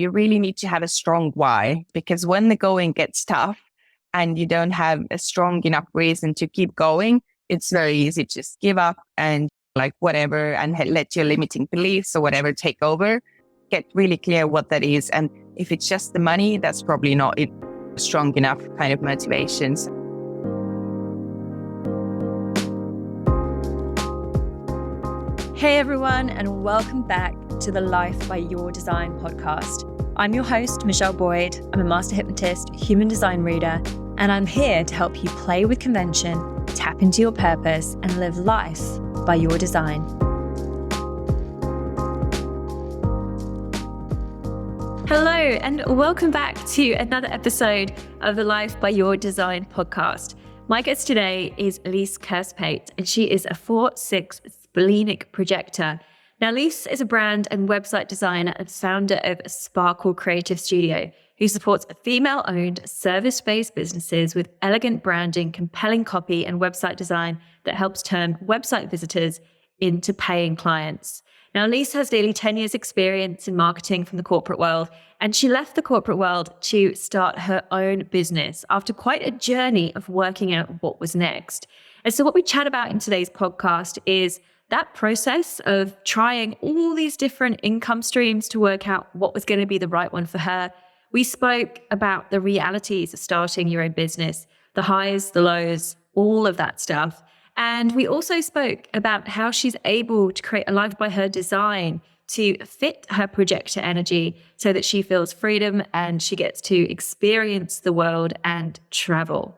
You really need to have a strong why, because when the going gets tough and you don't have a strong enough reason to keep going, it's very easy to just give up and like whatever and let your limiting beliefs or whatever take over. Get really clear what that is. And if it's just the money, that's probably not strong enough kind of motivations. Hey everyone, and welcome back to the Life by Your Design podcast. I'm your host, Michelle Boyd. I'm a master hypnotist, human design reader, and I'm here to help you play with convention, tap into your purpose, and live life by your design. Hello, and welcome back to another episode of the Life by Your Design podcast. My guest today is Liis Kaskpeit, and she is a 4/6 Splenic Projector. Now, Liis is a brand and website designer and founder of Sparkle Creative Studio, who supports female-owned, service-based businesses with elegant branding, compelling copy, and website design that helps turn website visitors into paying clients. Now, Liis has nearly 10 years experience in marketing from the corporate world, and she left the corporate world to start her own business after quite a journey of working out what was next. And so what we chat about in today's podcast is that process of trying all these different income streams to work out what was going to be the right one for her. We spoke about the realities of starting your own business, the highs, the lows, all of that stuff. And we also spoke about how she's able to create a life by her design to fit her projector energy so that she feels freedom and she gets to experience the world and travel.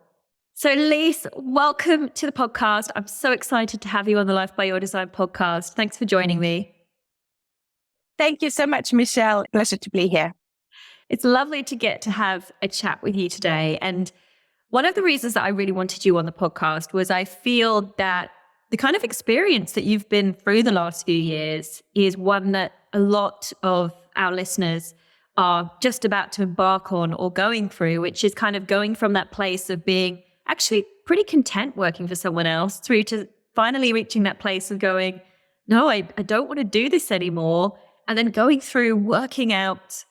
So Liis, welcome to the podcast. I'm so excited to have you on the Life by Your Design podcast. Thanks for joining me. Thank you so much, Michelle. Pleasure to be here. It's lovely to get to have a chat with you today. And one of the reasons that I really wanted you on the podcast was I feel that the kind of experience that you've been through the last few years is one that a lot of our listeners are just about to embark on or going through, which is kind of going from that place of being actually pretty content working for someone else through to finally reaching that place of going, no, I don't want to do this anymore. And then going through working out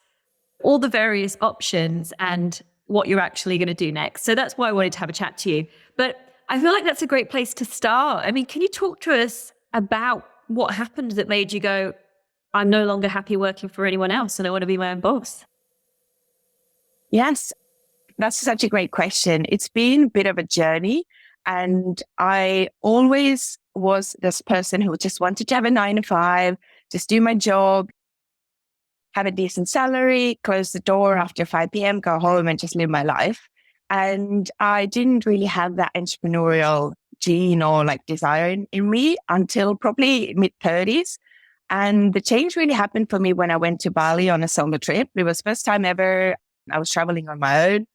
all the various options and what you're actually going to do next. So that's why I wanted to have a chat to you. But I feel like that's a great place to start. I mean, can you talk to us about what happened that made you go, I'm no longer happy working for anyone else and I want to be my own boss? Yes, that's such a great question. It's been a bit of a journey, and I always was this person who just wanted to have a 9 to 5, just do my job, have a decent salary, close the door after 5 p.m., go home and just live my life. And I didn't really have that entrepreneurial gene or like desire in me until probably mid-30s. And the change really happened for me when I went to Bali on a solo trip. It was the first time ever I was traveling on my own.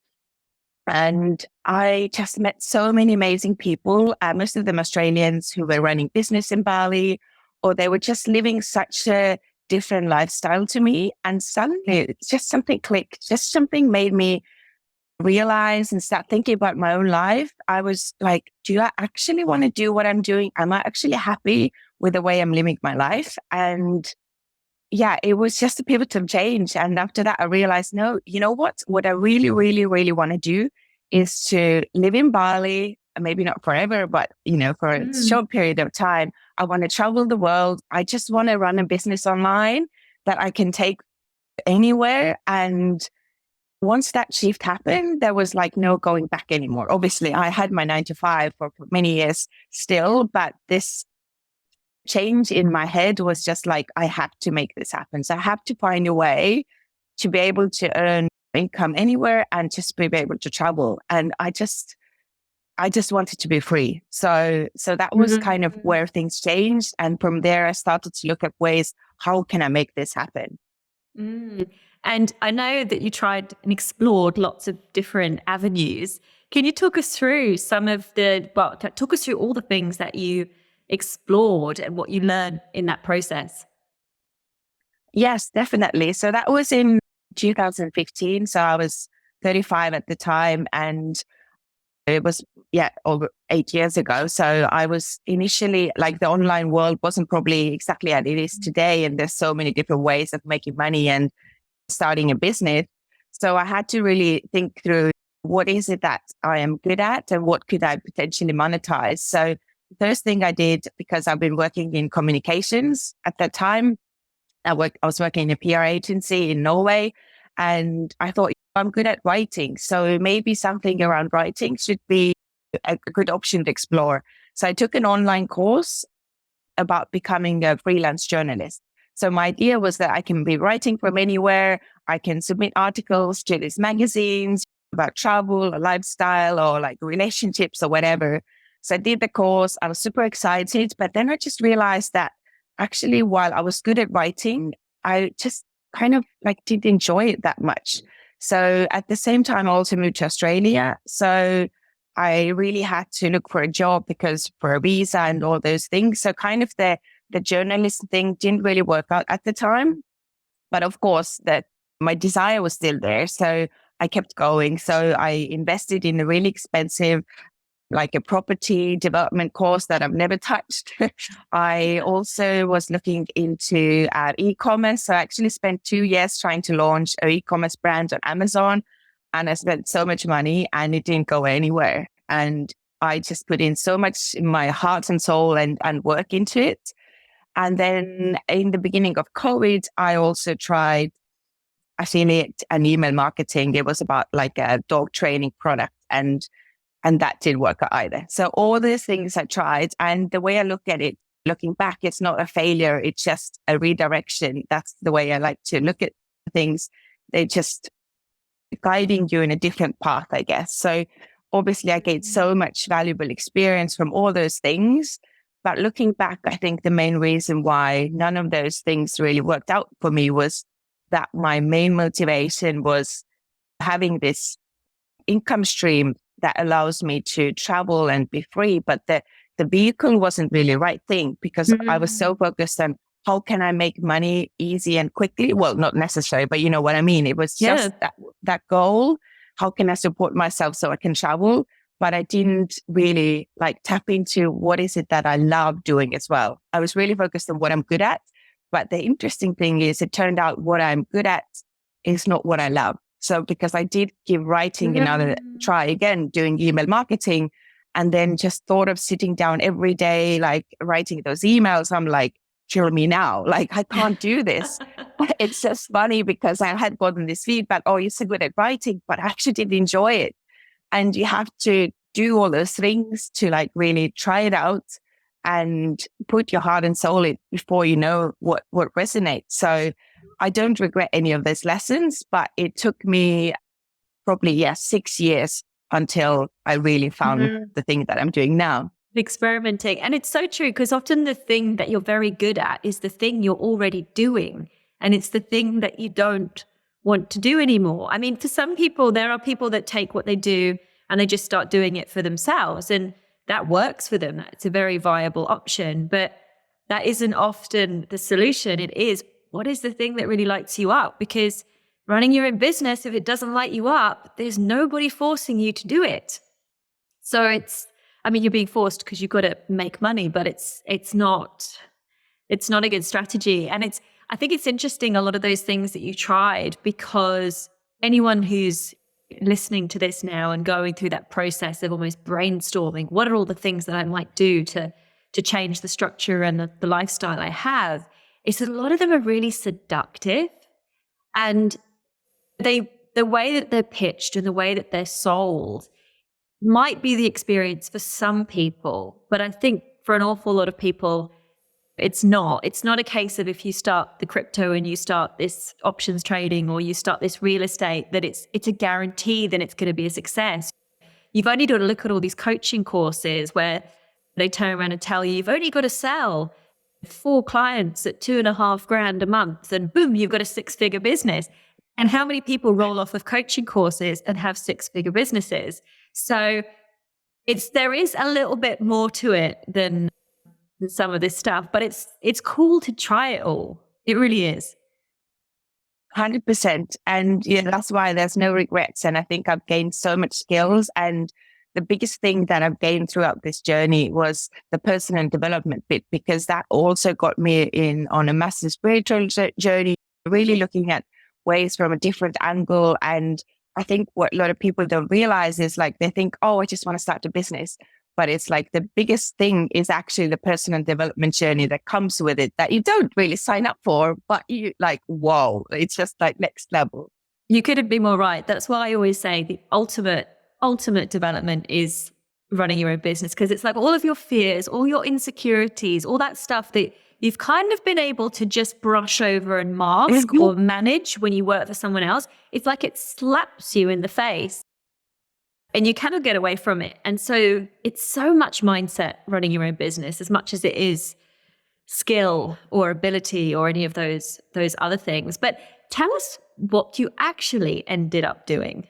And I just met so many amazing people, most of them Australians who were running business in Bali, or they were just living such a different lifestyle to me. And suddenly just something clicked, just something made me realize and start thinking about my own life. I was like, do I actually want to do what I'm doing? Am I actually happy with the way I'm living my life? And yeah, it was just a pivotal change. And after that, I realized, no, you know what? What I really, really, really want to do is to live in Bali, maybe not forever, but, for a short period of time. I want to travel the world. I just want to run a business online that I can take anywhere. And once that shift happened, there was like no going back anymore. Obviously, I had my 9 to 5 for many years still, but this change in my head was just like, I have to make this happen. So I have to find a way to be able to earn income anywhere and just be able to travel. And I just wanted to be free. So that was kind of where things changed. And from there, I started to look at ways, how can I make this happen? And I know that you tried and explored lots of different avenues. Can you talk us through talk us through all the things that you explored and what you learned in that process? Yes, definitely. So that was in 2015. So I was 35 at the time, and it was, over 8 years ago. So I was initially like, the online world wasn't probably exactly as it is today. And there's so many different ways of making money and starting a business. So I had to really think through what is it that I am good at and what could I potentially monetize. So the first thing I did, because I've been working in communications at that time, I was working in a PR agency in Norway, and I thought I'm good at writing. So maybe something around writing should be a good option to explore. So I took an online course about becoming a freelance journalist. So my idea was that I can be writing from anywhere. I can submit articles to these magazines about travel or lifestyle or like relationships or whatever. So I did the course. I was super excited, but then I just realized that actually, while I was good at writing, I just kind of like didn't enjoy it that much. So at the same time, I also moved to Australia. So I really had to look for a job because for a visa and all those things. So kind of the journalist thing didn't really work out at the time. But of course, that my desire was still there. So I kept going. So I invested in a really expensive, like a property development course that I've never touched. I also was looking into e-commerce. So I actually spent 2 years trying to launch an e-commerce brand on Amazon. And I spent so much money and it didn't go anywhere. And I just put in so much in my heart and soul and work into it. And then in the beginning of COVID, I also tried affiliate and email marketing. It was about like a dog training product, and that didn't work out either. So all these things I tried, and the way I look at it, looking back, it's not a failure. It's just a redirection. That's the way I like to look at things. They just guiding you in a different path, I guess. So obviously I gained so much valuable experience from all those things. But looking back, I think the main reason why none of those things really worked out for me was that my main motivation was having this income stream that allows me to travel and be free. But the vehicle wasn't really the right thing because I was so focused on how can I make money easy and quickly? Well, not necessary, but you know what I mean? It was just that goal. How can I support myself so I can travel? But I didn't really like tap into what is it that I love doing as well. I was really focused on what I'm good at. But the interesting thing is it turned out what I'm good at is not what I love. So because I did give writing another try again, doing email marketing, and then just thought of sitting down every day, like writing those emails. I'm like, kill me now. Like, I can't do this. It's just funny because I had gotten this feedback. Oh, you're so good at writing, but I actually didn't enjoy it. And you have to do all those things to like really try it out and put your heart and soul in before you know what resonates. So I don't regret any of those lessons, but it took me probably, 6 years until I really found the thing that I'm doing now. Experimenting. And it's so true because often the thing that you're very good at is the thing you're already doing. And it's the thing that you don't want to do anymore. I mean, for some people, there are people that take what they do and they just start doing it for themselves. And that works for them. It's a very viable option. But that isn't often the solution. It is, what is the thing that really lights you up? Because running your own business, if it doesn't light you up, there's nobody forcing you to do it. So you're being forced because you've got to make money, but it's not a good strategy. And I think it's interesting, a lot of those things that you tried, because anyone who's listening to this now and going through that process of almost brainstorming, what are all the things that I might do to change the structure and the lifestyle I have, is that a lot of them are really seductive. And the way that they're pitched and the way that they're sold might be the experience for some people, but I think for an awful lot of people, it's not. It's not a case of if you start the crypto and you start this options trading or you start this real estate, that it's a guarantee that it's going to be a success. You've only got to look at all these coaching courses where they turn around and tell you, you've only got to sell 4 clients at $2,500 a month and boom, you've got a 6-figure business. And how many people roll off of coaching courses and have 6-figure businesses? So there is a little bit more to it than some of this stuff, but it's cool to try it all. It really is. 100%. And that's why there's no regrets. And I think I've gained so much skills. And the biggest thing that I've gained throughout this journey was the personal development bit, because that also got me in on a massive spiritual journey, really looking at ways from a different angle. And I think what a lot of people don't realize is like, they think, oh, I just want to start a business. But it's like the biggest thing is actually the personal development journey that comes with it that you don't really sign up for, but you like, whoa, it's just like next level. You couldn't be more right. That's why I always say the ultimate development is running your own business, because it's like all of your fears, all your insecurities, all that stuff that you've kind of been able to just brush over and mask or manage when you work for someone else. It's like it slaps you in the face and you cannot get away from it. And so it's so much mindset running your own business as much as it is skill or ability or any of those other things. But tell us what you actually ended up doing.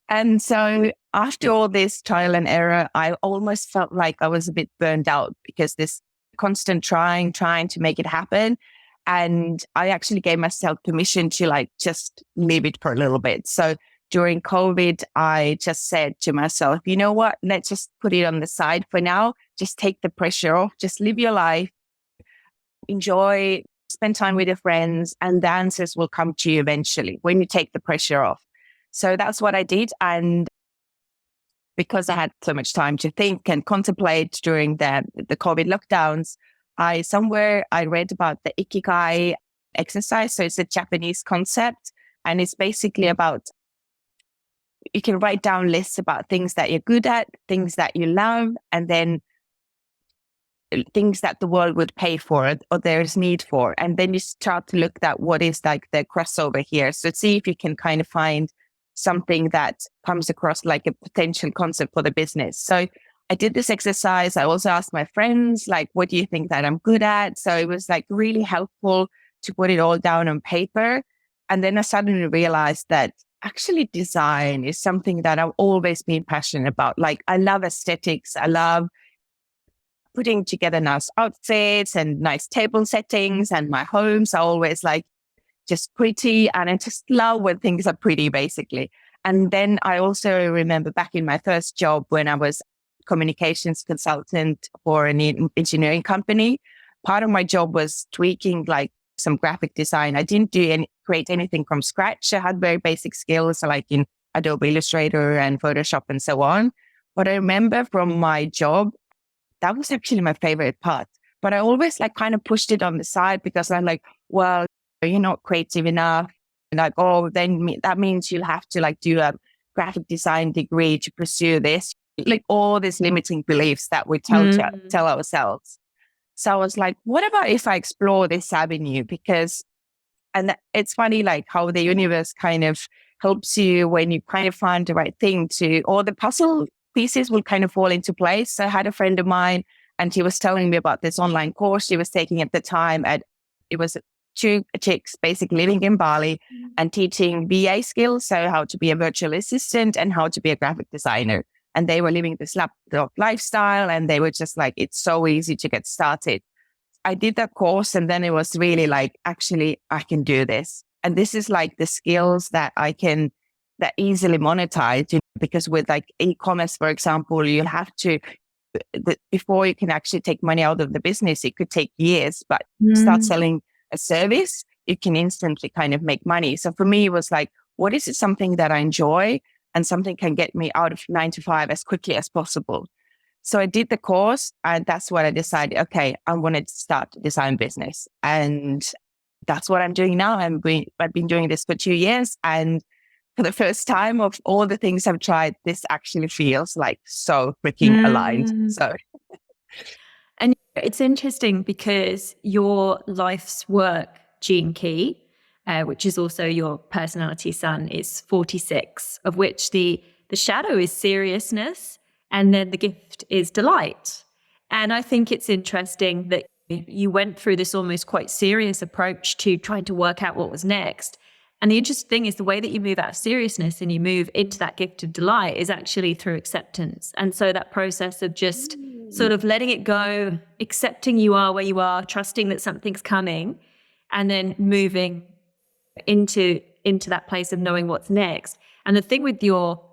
And so after all this trial and error, I almost felt like I was a bit burned out because this constant trying to make it happen. And I actually gave myself permission to like just leave it for a little bit. So during COVID, I just said to myself, you know what, let's just put it on the side for now. Just take the pressure off, just live your life, enjoy, spend time with your friends, and the answers will come to you eventually when you take the pressure off. So that's what I did. And because I had so much time to think and contemplate during the COVID lockdowns, I read about the Ikigai exercise. So it's a Japanese concept, and it's basically about, you can write down lists about things that you're good at, things that you love, and then things that the world would pay for or there's need for. And then you start to look at what is like the crossover here. So see if you can kind of find something that comes across like a potential concept for the business. So I did this exercise. I also asked my friends, like, what do you think that I'm good at? So it was like really helpful to put it all down on paper. And then I suddenly realized that actually design is something that I've always been passionate about. Like I love aesthetics. I love putting together nice outfits and nice table settings, and my homes are always like just pretty. And I just love when things are pretty, basically. And then I also remember back in my first job when I was communications consultant for an engineering company, part of my job was tweaking like some graphic design. I didn't create anything from scratch. I had very basic skills like in Adobe Illustrator and Photoshop and so on. But I remember from my job, that was actually my favorite part. But I always like kind of pushed it on the side because I'm like, well, you're not creative enough. And like, oh, then that means you'll have to like do a graphic design degree to pursue this. Like all these limiting beliefs that we tell ourselves. So I was like, what about if I explore this avenue? And it's funny, like how the universe kind of helps you when you kind of find the right thing all the puzzle pieces will kind of fall into place. So I had a friend of mine and he was telling me about this online course she was taking at the time. And it was 2 chicks basically living in Bali and teaching VA skills. So how to be a virtual assistant and how to be a graphic designer. And they were living this laptop lifestyle and they were just like, it's so easy to get started. I did that course and then it was really like, actually, I can do this. And this is like the skills that that easily monetize, because with like e-commerce, for example, you'll have to, before you can actually take money out of the business, it could take years, but start selling a service, you can instantly kind of make money. So for me, it was like, what is it something that I enjoy and something can get me out of 9 to 5 as quickly as possible? So I did the course and that's what I decided, okay, I wanted to start a design business. And that's what I'm doing now. I've been doing this for 2 years. And for the first time of all the things I've tried, this actually feels like so freaking aligned. So, and it's interesting because your life's work, Gene Key, which is also your personality sun, is 46, of which the shadow is seriousness and then the gift is delight. And I think it's interesting that you went through this almost quite serious approach to trying to work out what was next. And the interesting thing is the way that you move out of seriousness and you move into that gift of delight is actually through acceptance. And so that process of just sort of letting it go, accepting you are where you are, trusting that something's coming, and then moving into that place of knowing what's next. And the thing with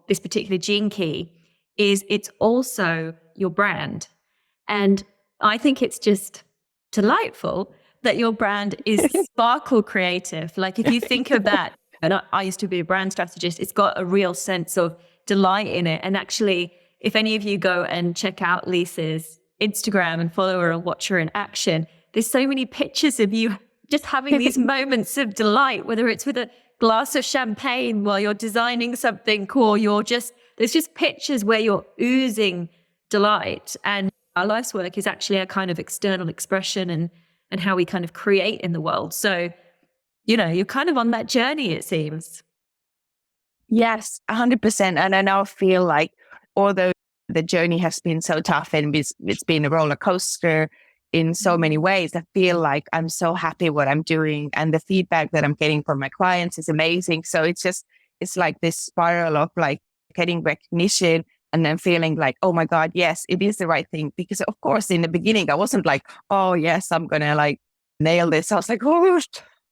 this particular Gene Key is it's also your brand. And I think it's just delightful that your brand is sparkle creative. Like if you think of that, and I used to be a brand strategist, it's got a real sense of delight in it. And actually, if any of you go and check out Liis's Instagram and follow her and watch her in action, there's so many pictures of you just having these moments of delight, whether it's with a glass of champagne while you're designing something, or there's just pictures where you're oozing delight. And our life's work is actually a kind of external expression and how we kind of create in the world. So, you're kind of on that journey, it seems. Yes, 100%. And I now feel like, although the journey has been so tough and it's been a roller coaster in so many ways, I feel like I'm so happy what I'm doing, and the feedback that I'm getting from my clients is amazing. So it's like this spiral of like getting recognition and then feeling like, oh my God, yes, it is the right thing. Because of course, in the beginning, I wasn't like, oh yes, I'm going to like nail this. I was like, oh,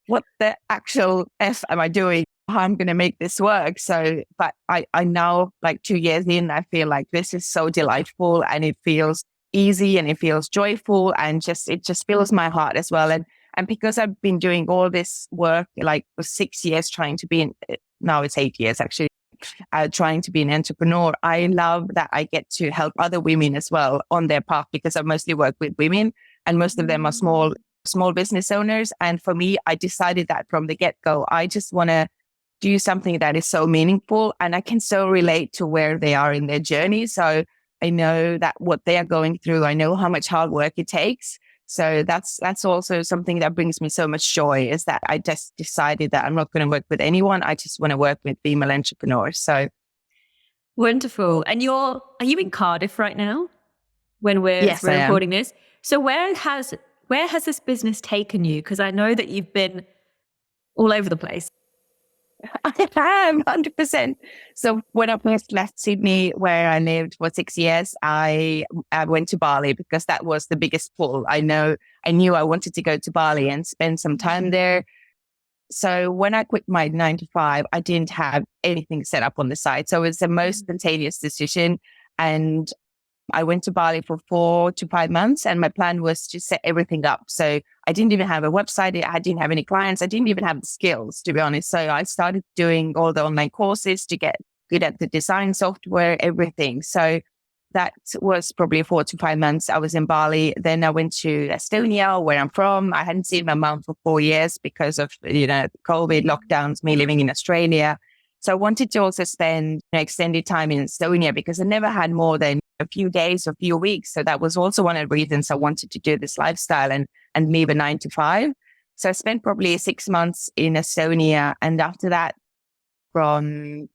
what the actual F am I doing? How I'm going to make this work? So, but I now, like 2 years in, I feel like this is so delightful, and it feels easy and it feels joyful, and it just fills my heart as well. And because I've been doing all this work, like for 6 years, now it's 8 years actually, trying to be an entrepreneur, I love that I get to help other women as well on their path, because I mostly work with women and most of them are small business owners. And for me, I decided that from the get-go, I just want to do something that is so meaningful, and I can so relate to where they are in their journey. So I know that what they are going through, I know how much hard work it takes. So that's also something that brings me so much joy, is that I just decided that I'm not going to work with anyone. I just want to work with female entrepreneurs. So wonderful. And are you in Cardiff right now when we're recording this? So where has this business taken you? Because I know that you've been all over the place. I am 100%. So when I first left Sydney, where I lived for 6 years, I went to Bali because that was the biggest pull. I knew I wanted to go to Bali and spend some time there. So when I quit my 9 to 5, I didn't have anything set up on the side. So it was the most spontaneous decision. And I went to Bali for 4 to 5 months, and my plan was to set everything up. So I didn't even have a website. I didn't have any clients. I didn't even have the skills, to be honest. So I started doing all the online courses to get good at the design software, everything. So that was probably 4 to 5 months. I was in Bali. Then I went to Estonia, where I'm from. I hadn't seen my mom for 4 years because of, COVID lockdowns, me living in Australia. So I wanted to also spend extended time in Estonia because I never had more than a few days or a few weeks. So that was also one of the reasons I wanted to do this lifestyle and leave a 9 to 5. So I spent probably 6 months in Estonia. And after that, from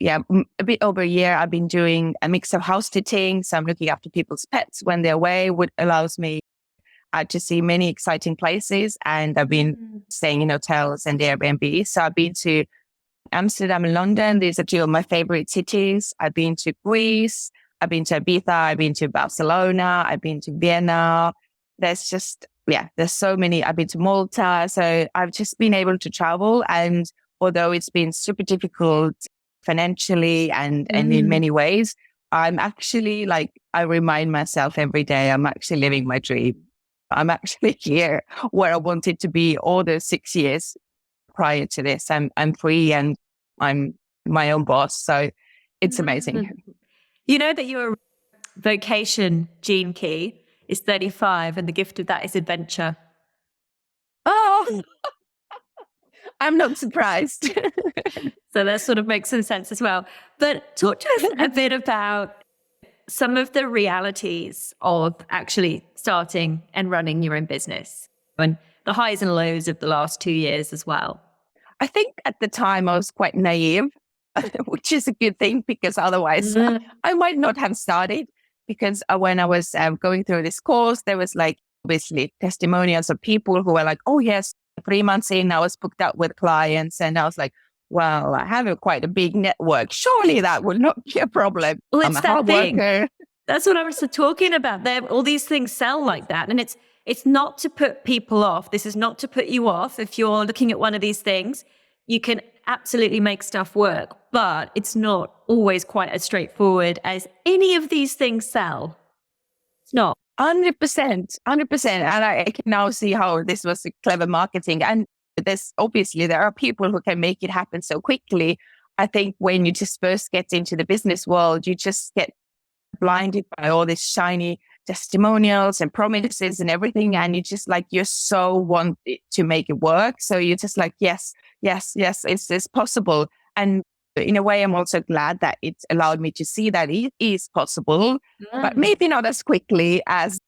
a bit over a year, I've been doing a mix of house sitting. So I'm looking after people's pets when they're away, which allows me to see many exciting places. And I've been staying in hotels and Airbnb. So I've been to Amsterdam and London. These are two of my favorite cities. I've been to Greece. I've been to Ibiza. I've been to Barcelona. I've been to Vienna. There's so many. I've been to Malta. So I've just been able to travel. And although it's been super difficult financially and in many ways, I'm actually I remind myself every day, I'm actually living my dream. I'm actually here where I wanted to be all those 6 years prior to this. I'm free and I'm my own boss. So it's amazing. You know that your vocation gene key is 35 and the gift of that is adventure. Oh, I'm not surprised. So that sort of makes some sense as well. But talk to us a bit about some of the realities of actually starting and running your own business and the highs and lows of the last 2 years as well. I think at the time I was quite naive, which is a good thing because otherwise I might not have started. Because when I was going through this course, there was obviously testimonials of people who were like, oh yes, 3 months in, I was booked out with clients. And I was like, well, I have quite a big network. Surely that would not be a problem. Well, I'm a hard worker. That's what I was talking about. All these things sell like that. And it's not to put people off. This is not to put you off. If you're looking at one of these things, you can absolutely make stuff work, but it's not always quite as straightforward as any of these things sell. It's not. 100%, 100%. And I can now see how this was a clever marketing. And there are people who can make it happen so quickly. I think when you just first get into the business world, you just get blinded by all these shiny testimonials and promises and everything. And you just like, you're so want it to make it work. So you're just like, yes, yes, yes, it's possible. And in a way, I'm also glad that it allowed me to see that it is possible, but maybe not as quickly as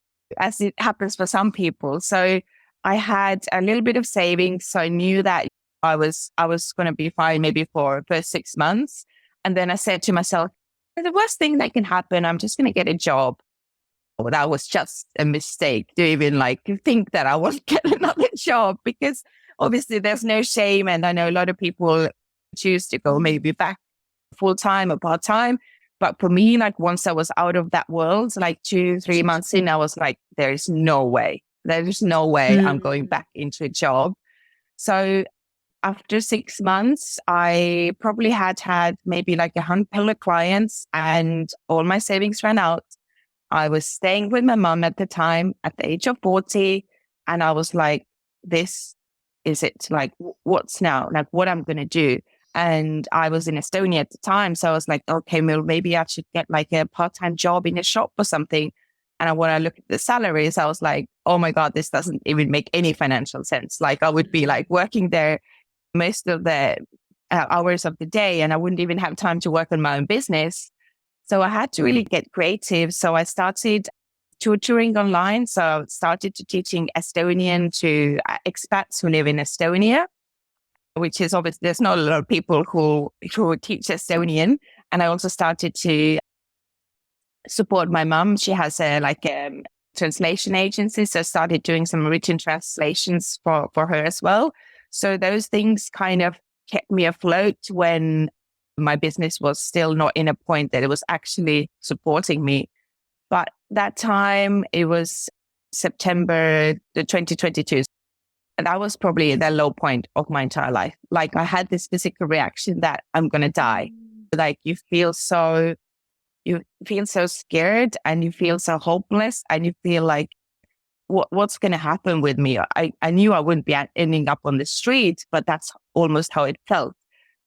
it happens for some people. So I had a little bit of savings. So I knew that I was going to be fine maybe for the first 6 months. And then I said to myself, the worst thing that can happen, I'm just going to get a job. Well, that was just a mistake to even like think that I would get another job, because obviously there's no shame. And I know a lot of people choose to go maybe back full-time or part-time. But for me, like once I was out of that world, like 2-3 months in, I was like, there's no way I'm going back into a job. So after 6 months, I probably had maybe like 100 clients and all my savings ran out. I was staying with my mom at the time at the age of 40. And I was like, this is it. Like, what's now? Like, what I'm going to do? And I was in Estonia at the time. So I was like, okay, well, maybe I should get like a part-time job in a shop or something. And when I looked at the salaries, I was like, oh my God, this doesn't even make any financial sense. Like I would be like working there most of the hours of the day, and I wouldn't even have time to work on my own business. So I had to really get creative. So I started tutoring online. So I started to teaching Estonian to expats who live in Estonia, which is obviously, there's not a lot of people who teach Estonian. And I also started to support my mom. She has a translation agency. So I started doing some written translations for her as well. So those things kind of kept me afloat when my business was still not in a point that it was actually supporting me. But that time, it was September 2022. And that was probably the low point of my entire life. Like I had this physical reaction that I'm going to die. Like you feel so scared and you feel so hopeless and you feel like, what's going to happen with me? I knew I wouldn't be ending up on the street, but that's almost how it felt.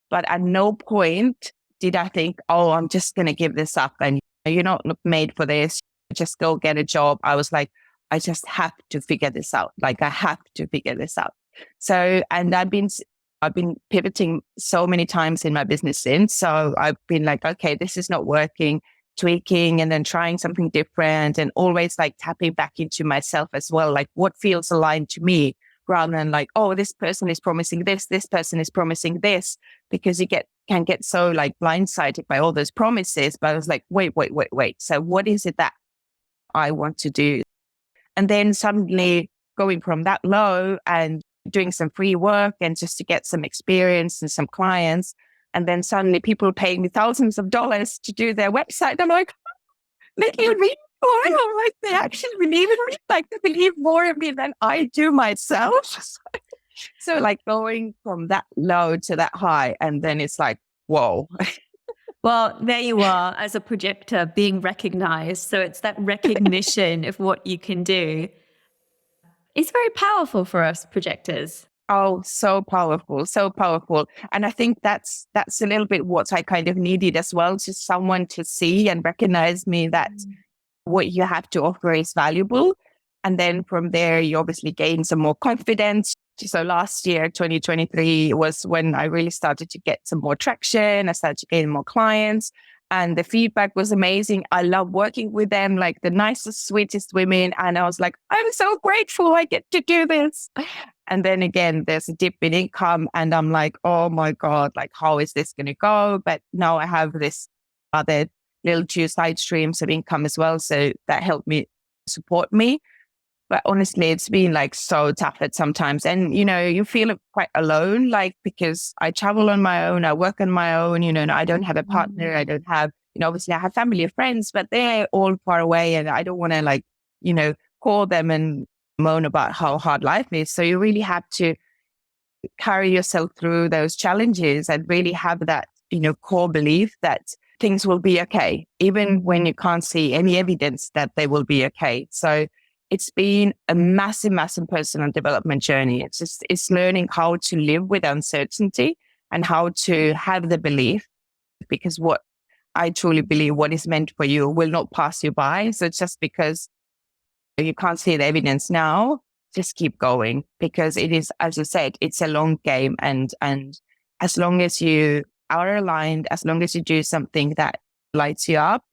But at no point did I think, oh, I'm just going to give this up and you're not made for this. Just go get a job. I was like, I just have to figure this out. Like I have to figure this out. So, and I've been pivoting so many times in my business since. So I've been like, okay, this is not working, tweaking and then trying something different and always like tapping back into myself as well. Like what feels aligned to me rather than like, oh, this person is promising this person is promising this, because you can get so like blindsided by all those promises. But I was like, wait. So what is it that I want to do? And then suddenly going from that low and doing some free work and just to get some experience and some clients. And then suddenly people paying me thousands of dollars to do their website. I'm like, they really more. I'm like, they actually believe in me. Like they believe more in me than I do myself. So like going from that low to that high. And then it's like, whoa. Well, there you are as a projector being recognized. So it's that recognition of what you can do. It's very powerful for us projectors. Oh, so powerful, so powerful. And I think that's a little bit what I kind of needed as well, just someone to see and recognize me that what you have to offer is valuable. And then from there, you obviously gain some more confidence. So last year, 2023, was when I really started to get some more traction. I started to gain more clients and the feedback was amazing. I love working with them, like the nicest, sweetest women. And I was like, I'm so grateful I get to do this. And then again, there's a dip in income and I'm like, oh my God, like how is this going to go? But now I have this other little 2 side streams of income as well. So that helped me support me. But honestly, it's been like so tough at sometimes. And, you know, you feel quite alone, like, because I travel on my own, I work on my own, you know, and I don't have a partner. I don't have, you know, obviously I have family and friends, but they're all far away and I don't want to like, you know, call them and moan about how hard life is. So you really have to carry yourself through those challenges and really have that, you know, core belief that things will be okay, even when you can't see any evidence that they will be okay. So it's been a massive, massive personal development journey. It's learning how to live with uncertainty and how to have the belief, because what I truly believe, what is meant for you will not pass you by. So just because you can't see the evidence now, just keep going, because it is, as you said, it's a long game. And as long as you are aligned, as long as you do something that lights you up,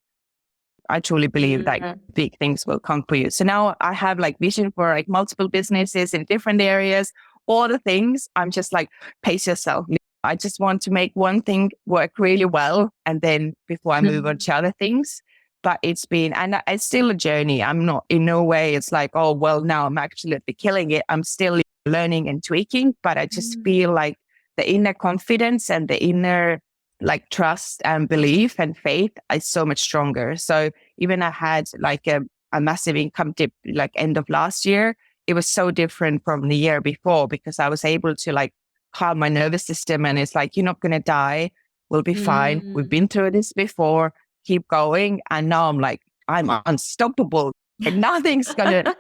I truly believe that big things will come for you. So now I have like vision for like multiple businesses in different areas, all the things. I'm just like, pace yourself. I just want to make one thing work really well. And then before I move on to other things. But it's been, and it's still a journey. I'm not in no way, it's like, oh, well, now I'm actually killing it. I'm still learning and tweaking, but I just feel like the inner confidence and the inner like trust and belief and faith is so much stronger. So even I had like a massive income dip like end of last year. It was so different from the year before, because I was able to like calm my nervous system, and it's like, you're not going to die. We'll be fine. We've been through this before. Keep going. And now I'm like, I'm unstoppable. And nothing's gonna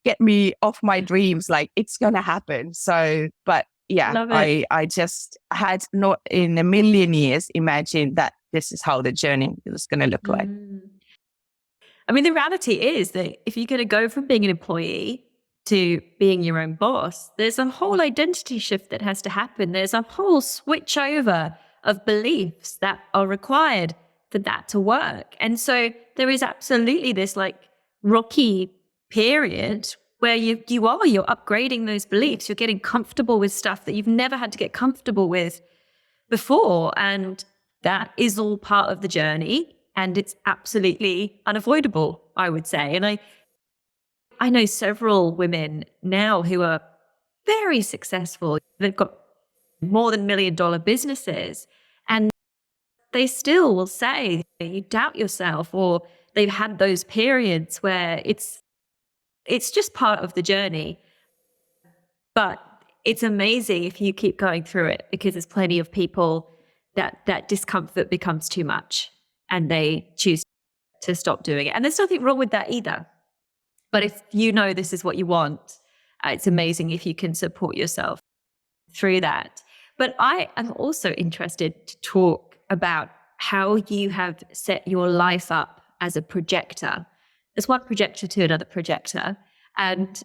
get me off my dreams. Like, it's gonna happen. So, but yeah, I just had not in a million years imagined that this is how the journey was going to look like. I mean, the reality is that if you're going to go from being an employee to being your own boss, there's a whole identity shift that has to happen. There's a whole switch over of beliefs that are required for that to work. And so there is absolutely this like rocky period where you're upgrading those beliefs. You're getting comfortable with stuff that you've never had to get comfortable with before. And that is all part of the journey. And it's absolutely unavoidable, I would say. And I know several women now who are very successful. They've got more than $1 million businesses. And they still will say you doubt yourself, or they've had those periods where it's just part of the journey. But it's amazing if you keep going through it, because there's plenty of people that discomfort becomes too much and they choose to stop doing it. And there's nothing wrong with that either. But if you know this is what you want, it's amazing if you can support yourself through that. But I am also interested to talk about how you have set your life up as a projector. There's one projector to another projector. And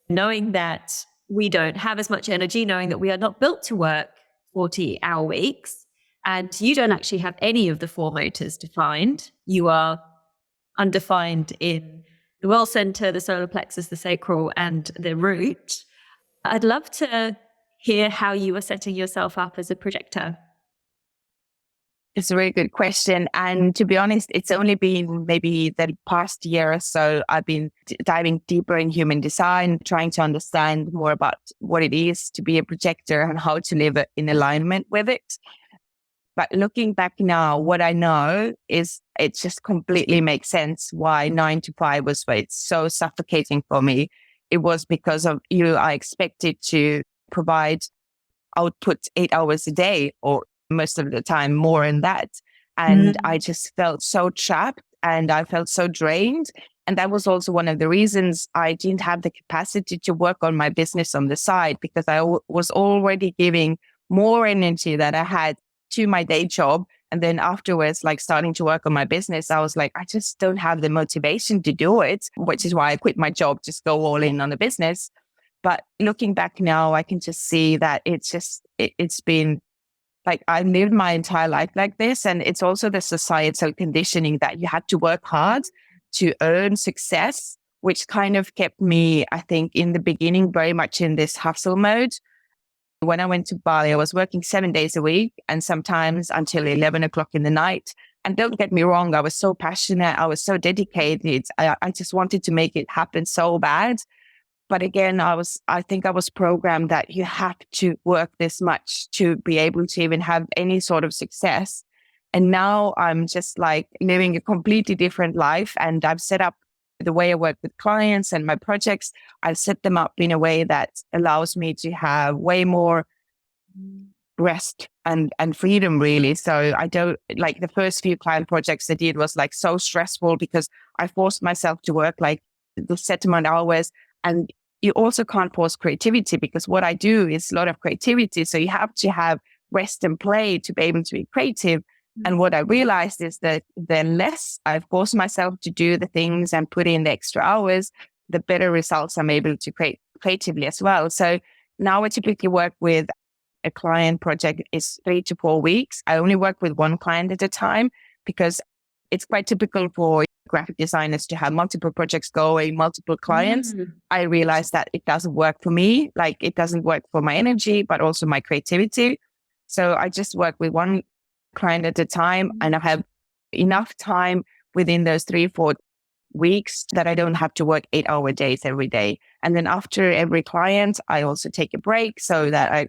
knowing that we don't have as much energy, knowing that we are not built to work 40-hour weeks, and you don't actually have any of the four motors defined. You are undefined in the will center, the solar plexus, the sacral, and the root. I'd love to hear how you are setting yourself up as a projector. It's a really good question. And to be honest, it's only been maybe the past year or so, I've been diving deeper in human design, trying to understand more about what it is to be a projector and how to live in alignment with it. But looking back now, what I know is it just completely makes sense why 9 to 5 was why it's so suffocating for me. It was because of you are expected to provide output 8 hours a day, or most of the time more than that. And I just felt so trapped and I felt so drained. And that was also one of the reasons I didn't have the capacity to work on my business on the side, because I was already giving more energy that I had to my day job. And then afterwards, like starting to work on my business, I was like, I just don't have the motivation to do it, which is why I quit my job, just go all in on the business. But looking back now, I can just see that it's been like I've lived my entire life like this. And it's also the societal conditioning that you had to work hard to earn success, which kind of kept me, I think, in the beginning, very much in this hustle mode. When I went to Bali, I was working 7 days a week and sometimes until 11 o'clock in the night. And don't get me wrong, I was so passionate. I was so dedicated. I just wanted to make it happen so bad. But again, I think I was programmed that you have to work this much to be able to even have any sort of success. And now I'm just like living a completely different life. And I've set up the way I work with clients and my projects. I've set them up in a way that allows me to have way more rest and freedom really. So I don't like the first few client projects I did was like so stressful because I forced myself to work like the set amount of hours. And you also can't force creativity because what I do is a lot of creativity. So you have to have rest and play to be able to be creative. And what I realized is that the less I force myself to do the things and put in the extra hours, the better results I'm able to create creatively as well. So now I typically work with a client project is 3 to 4 weeks. I only work with one client at a time because it's quite typical for graphic designers to have multiple projects going, multiple clients. I realized that it doesn't work for me. Like it doesn't work for my energy, but also my creativity. So I just work with one client at a time and I have enough time within those 3 or 4 weeks that I don't have to work 8-hour days every day. And then after every client, I also take a break so that I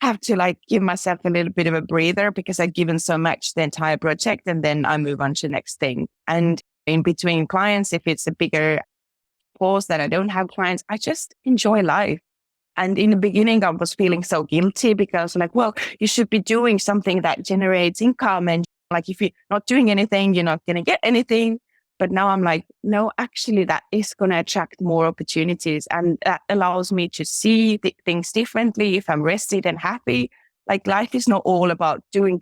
have to like give myself a little bit of a breather because I've given so much the entire project and then I move on to the next thing. And in between clients, if it's a bigger pause that I don't have clients, I just enjoy life. And in the beginning, I was feeling so guilty because like, well, you should be doing something that generates income. And like, if you're not doing anything, you're not going to get anything. But now I'm like, no, actually, that is going to attract more opportunities. And that allows me to see things differently if I'm rested and happy. Like life is not all about doing.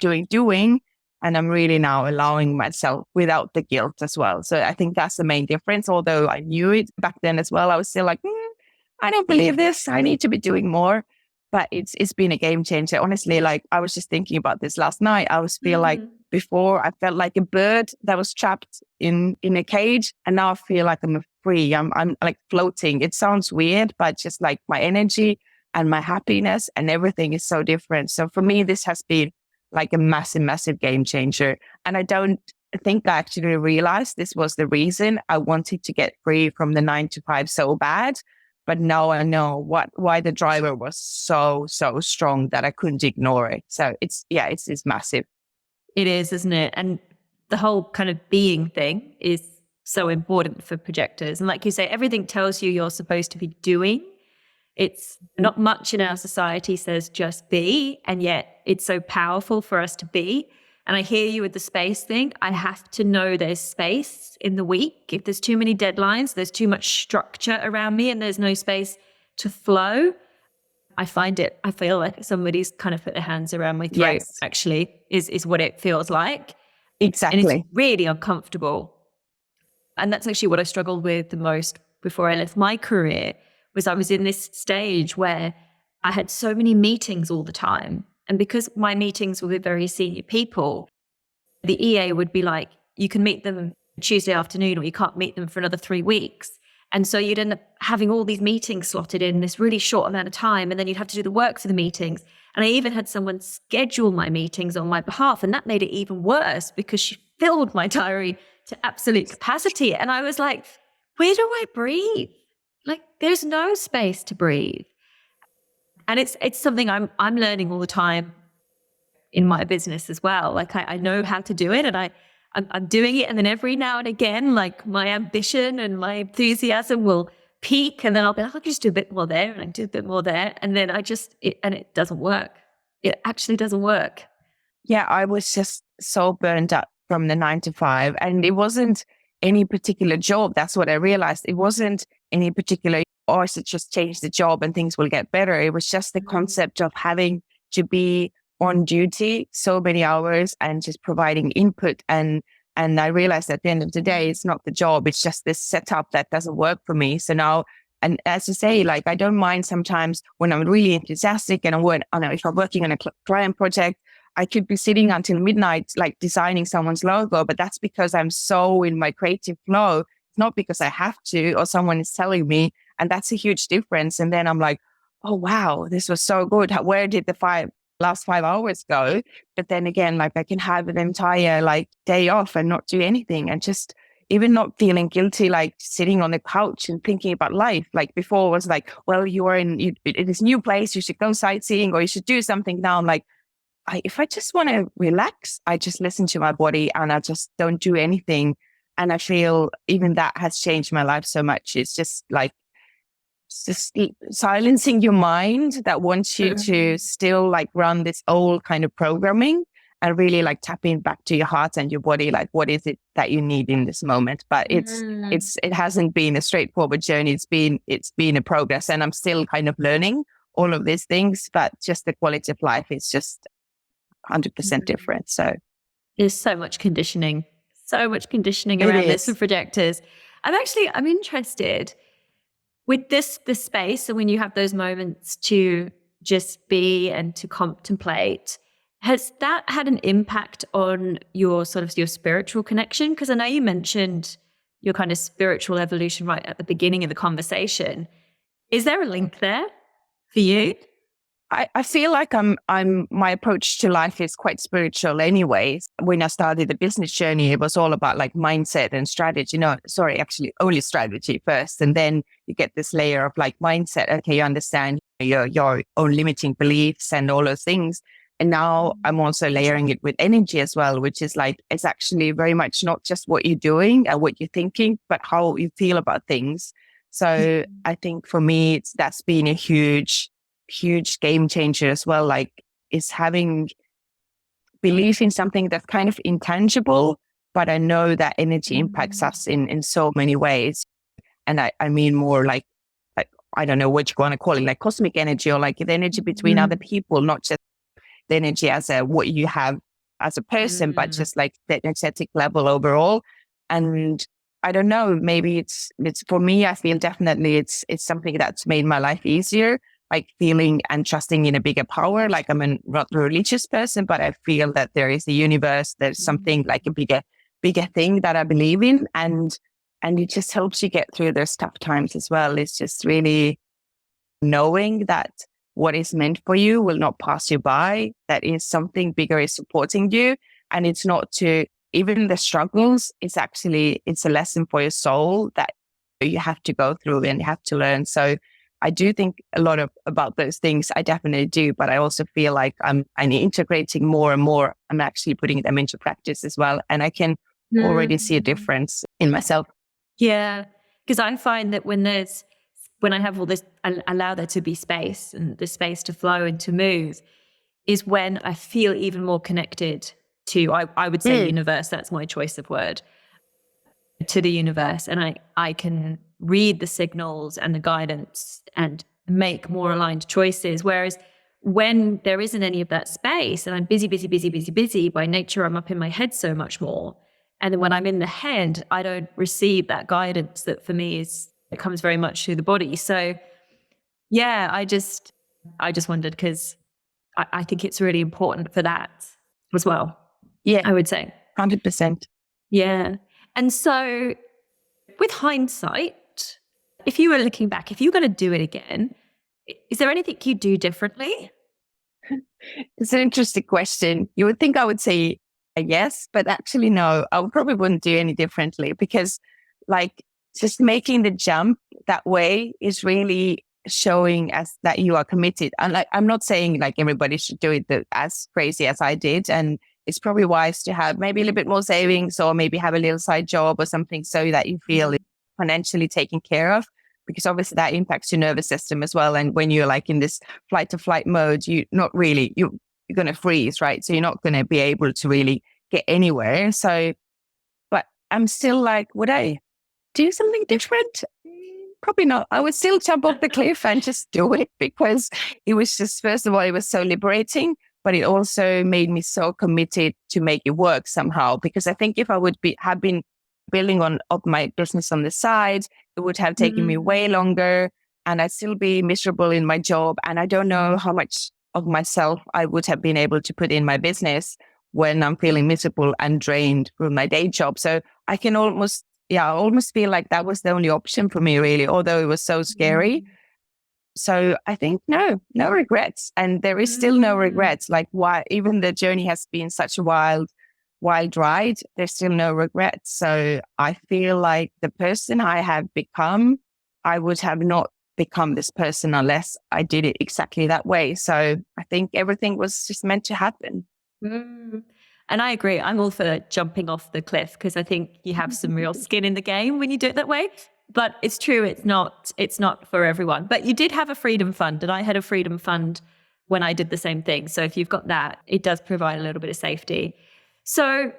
And I'm really now allowing myself without the guilt as well. So I think that's the main difference. Although I knew it back then as well, I was still like, I don't believe this. I need to be doing more. But it's been a game changer. Honestly, like I was just thinking about this last night. I was feel like before I felt like a bird that was trapped in a cage. And now I feel like I'm free. I'm like floating. It sounds weird, but just like my energy and my happiness and everything is so different. So for me, this has been like a massive, massive game changer. And I don't think I actually realized this was the reason I wanted to get free from the 9 to 5 so bad. But now I know why the driver was so strong that I couldn't ignore it. So it's massive. It is, isn't it? And the whole kind of being thing is so important for projectors. And like you say, everything tells you you're supposed to be doing. It's not much in our society says just be, and yet it's so powerful for us to be. And I hear you with the space thing. I have to know there's space in the week. If there's too many deadlines, there's too much structure around me and there's no space to flow, I feel like somebody's kind of put their hands around my throat, actually, is what it feels like. Exactly. And it's really uncomfortable. And that's actually what I struggled with the most before I left my career, was I was in this stage where I had so many meetings all the time. And because my meetings were with very senior people, the EA would be like, you can meet them Tuesday afternoon or you can't meet them for another 3 weeks. And so you'd end up having all these meetings slotted in this really short amount of time. And then you'd have to do the work for the meetings. And I even had someone schedule my meetings on my behalf. And that made it even worse because she filled my diary to absolute capacity. And I was like, where do I breathe? Like, there's no space to breathe. And it's something I'm learning all the time in my business as well. Like I know how to do it and I'm doing it. And then every now and again, like my ambition and my enthusiasm will peak. And then I'll be like, I'll just do a bit more there and I do a bit more there. And then it doesn't work. It actually doesn't work. Yeah, I was just so burned out from the 9 to 5 and it wasn't any particular job. That's what I realized. It wasn't any particular, or I should just change the job and things will get better. It was just the concept of having to be on duty so many hours and just providing input. And I realized at the end of the day, it's not the job. It's just this setup that doesn't work for me. So now, and as you say, like, I don't mind sometimes when I'm really enthusiastic and if I'm working on a client project, I could be sitting until midnight, like designing someone's logo, but that's because I'm so in my creative flow. It's not because I have to or someone is telling me. And that's a huge difference. And then I'm like, oh, wow, this was so good. Where did the last 5 hours go? But then again, like I can have an entire like day off and not do anything and just even not feeling guilty, like sitting on the couch and thinking about life. Like before it was like, well, you are in this new place, you should go sightseeing or you should do something. Now I'm like, if I just want to relax, I just listen to my body and I just don't do anything. And I feel even that has changed my life so much. It's just like just silencing your mind that wants you to still like run this old kind of programming and really like tapping back to your heart and your body. Like, what is it that you need in this moment? But it hasn't been a straightforward journey. It's been a progress, and I'm still kind of learning all of these things, but just the quality of life is just 100% different. So there's so much conditioning around this for projectors. I'm interested with this space. And when you have those moments to just be and to contemplate, has that had an impact on your sort of your spiritual connection? Because I know you mentioned your kind of spiritual evolution right at the beginning of the conversation. Is there a link there for you? I feel like my approach to life is quite spiritual anyways. When I started the business journey, it was all about like mindset and strategy. No, sorry, actually only strategy first. And then you get this layer of like mindset. Okay, you understand your own limiting beliefs and all those things. And now I'm also layering it with energy as well, which is like, it's actually very much not just what you're doing and what you're thinking, but how you feel about things. So I think for me, that's been a huge game changer as well. Like, is having belief in something that's kind of intangible, but I know that energy impacts us in so many ways. And I mean more like, I don't know what you want to call it, like cosmic energy, or like the energy between other people, not just the energy as what you have as a person, but just like the energetic level overall. And I don't know, maybe it's for me, I feel definitely it's something that's made my life easier, like feeling and trusting in a bigger power. Like, I'm not a religious person, but I feel that there is a universe, there's something like a bigger thing that I believe in. And it just helps you get through those tough times as well. It's just really knowing that what is meant for you will not pass you by, that is something bigger is supporting you. And it's not to, even the struggles, it's a lesson for your soul that you have to go through and you have to learn. So I do think a lot about those things. I definitely do, but I also feel like I'm integrating more and more. I'm actually putting them into practice as well. And I can already see a difference in myself. Yeah. Because I find that when I have all this, I allow there to be space and the space to flow and to move, is when I feel even more connected to, I would say universe, that's my choice of word, to the universe. And I can read the signals and the guidance and make more aligned choices. Whereas when there isn't any of that space and I'm busy by nature, I'm up in my head so much more. And then when I'm in the head, I don't receive that guidance that for me it comes very much through the body. So yeah, I just wondered, because I think it's really important for that as well. Yeah, I would say 100%. Yeah. And so with hindsight, if you were looking back, if you were going to do it again, is there anything you'd do differently? It's an interesting question. You would think I would say yes, but actually no, I probably wouldn't do any differently, because like just making the jump that way is really showing us that you are committed. And like, I'm not saying like everybody should do it as crazy as I did. And it's probably wise to have maybe a little bit more savings, or maybe have a little side job or something, so that you feel financially taken care of, because obviously that impacts your nervous system as well. And when you're like in this flight to flight mode, you're going to freeze, right? So you're not going to be able to really get anywhere. So, but I'm still like, would I do something different? Probably not. I would still jump off the cliff and just do it, because it was just, first of all, it was so liberating, but it also made me so committed to make it work somehow. Because I think if I have been building up my business on the side, it would have taken me way longer, and I'd still be miserable in my job. And I don't know how much of myself I would have been able to put in my business when I'm feeling miserable and drained from my day job. So I can almost feel like that was the only option for me, really, although it was so scary. So I think no regrets. And there is still no regrets. Like, why, even the journey has been such a wild ride, there's still no regrets. So I feel like the person I have become, I would have not become this person unless I did it exactly that way. So I think everything was just meant to happen. And I agree. I'm all for jumping off the cliff, because I think you have some real skin in the game when you do it that way. But it's true, it's not for everyone. But you did have a freedom fund, and I had a freedom fund when I did the same thing. So if you've got that, it does provide a little bit of safety. So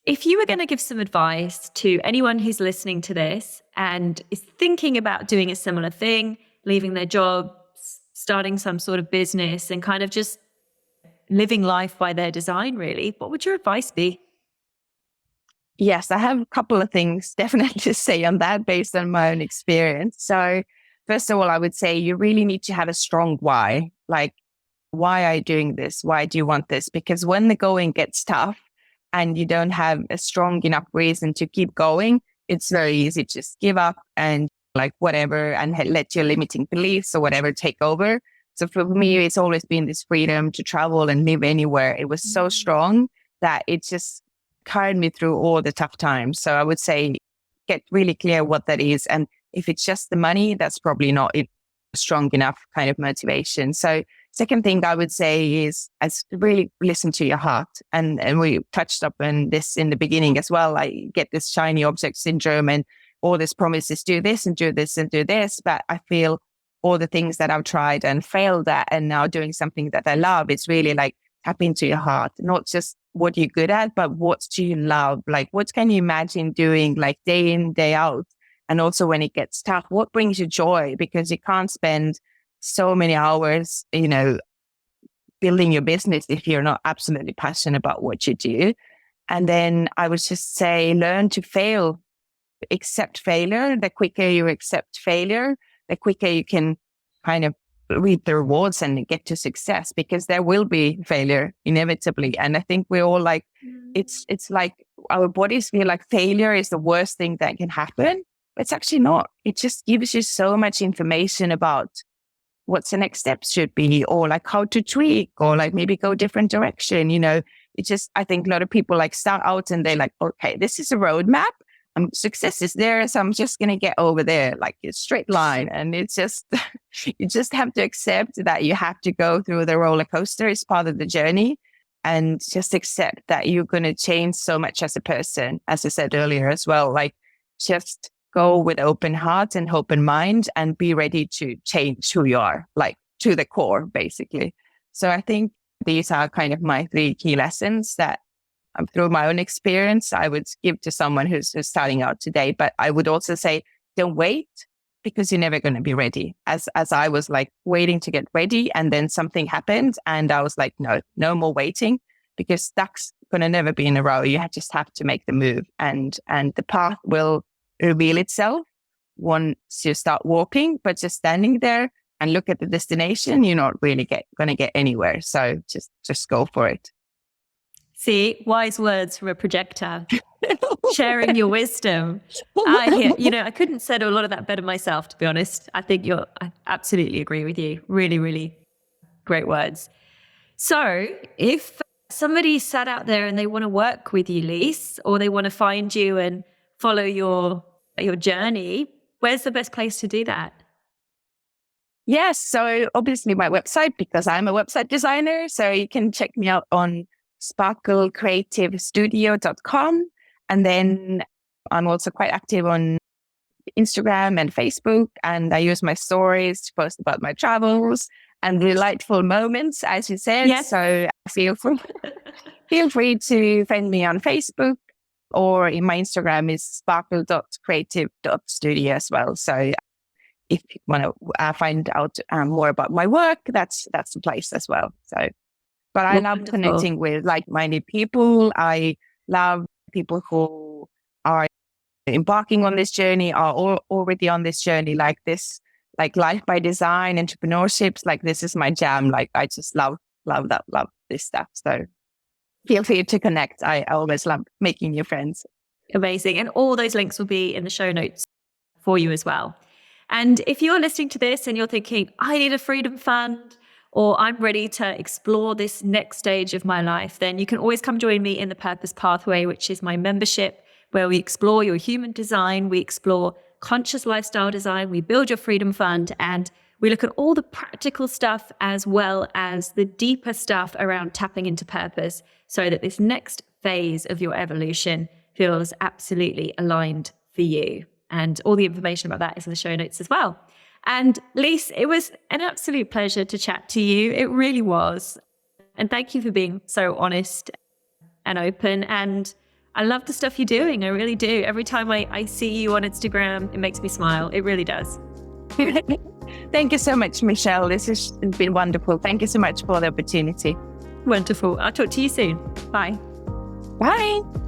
if you were going to give some advice to anyone who's listening to this and is thinking about doing a similar thing, leaving their job, starting some sort of business, and kind of just living life by their design, really, what would your advice be? Yes, I have a couple of things definitely to say on that based on my own experience. So first of all, I would say you really need to have a strong why. Like, why are you doing this? Why do you want this? Because when the going gets tough and you don't have a strong enough reason to keep going, it's very easy to just give up and like whatever and let your limiting beliefs or whatever take over. So for me, it's always been this freedom to travel and live anywhere. It was so strong that it just carried me through all the tough times. So I would say get really clear what that is. And if it's just the money, that's probably not a strong enough kind of motivation. So second thing I would say is really listen to your heart. And we touched up on this in the beginning as well. I get this shiny object syndrome and all these promises, do this and do this and do this. But I feel all the things that I've tried and failed at and now doing something that I love, it's really like tap into your heart, not just what you're good at, but what do you love? Like, what can you imagine doing like day in, day out? And also when it gets tough, what brings you joy? Because you can't spend so many hours, building your business if you're not absolutely passionate about what you do. And then I would just say, learn to fail, accept failure. The quicker you accept failure, the quicker you can kind of reap the rewards and get to success, because there will be failure inevitably. And I think we're all like, it's like our bodies feel like failure is the worst thing that can happen. But it's actually not. It just gives you so much information about what's the next steps should be, or like how to tweak, or like maybe go a different direction. It just, I think a lot of people like start out and they're like, okay, this is a roadmap. Success is there. So I'm just going to get over there, like a straight line. And it's just, you just have to accept that you have to go through the roller coaster. It's part of the journey, and just accept that you're going to change so much as a person, as I said earlier as well. Like, just go with open heart and open mind and be ready to change who you are, like to the core, basically. So I think these are kind of my 3 key lessons that through my own experience, I would give to someone who's starting out today. But I would also say, don't wait, because you're never going to be ready. As I was like waiting to get ready, and then something happened and I was like, no more waiting, because that's going to never be in a row. You just have to make the move, and the path will reveal itself once you start walking. But just standing there and look at the destination, you're not really going to get anywhere. So just go for it. See, wise words from a projector, sharing your wisdom. I couldn't say a lot of that better myself, to be honest. I absolutely agree with you. Really, really great words. So if somebody sat out there and they want to work with you, Liis, or they want to find you and follow your journey, where's the best place to do that? Yes. So obviously my website, because I'm a website designer. So you can check me out on sparklecreativestudio.com. And then I'm also quite active on Instagram and Facebook. And I use my stories to post about my travels and delightful moments, as you said. Yes. So feel free to find me on Facebook, or in my Instagram is sparkle.creative.studio as well. So if you want to find out more about my work, that's the place as well. So, but I love connecting with like-minded people. I love people who are embarking on this journey, are already on this journey, like this, like life by design, entrepreneurships. Like, this is my jam. Like, I just love this stuff. So feel free to connect. I always love making new friends. Amazing. And all those links will be in the show notes for you as well. And if you're listening to this and you're thinking, I need a freedom fund, or I'm ready to explore this next stage of my life, then you can always come join me in the Purpose Pathway, which is my membership, where we explore your human design, we explore conscious lifestyle design, we build your freedom fund, and we look at all the practical stuff as well as the deeper stuff around tapping into purpose, so that this next phase of your evolution feels absolutely aligned for you. And all the information about that is in the show notes as well. And Liis, it was an absolute pleasure to chat to you. It really was. And thank you for being so honest and open. And I love the stuff you're doing. I really do. Every time I see you on Instagram, it makes me smile. It really does. Thank you so much, Michelle. This has been wonderful. Thank you so much for the opportunity. Wonderful. I'll talk to you soon. Bye. Bye.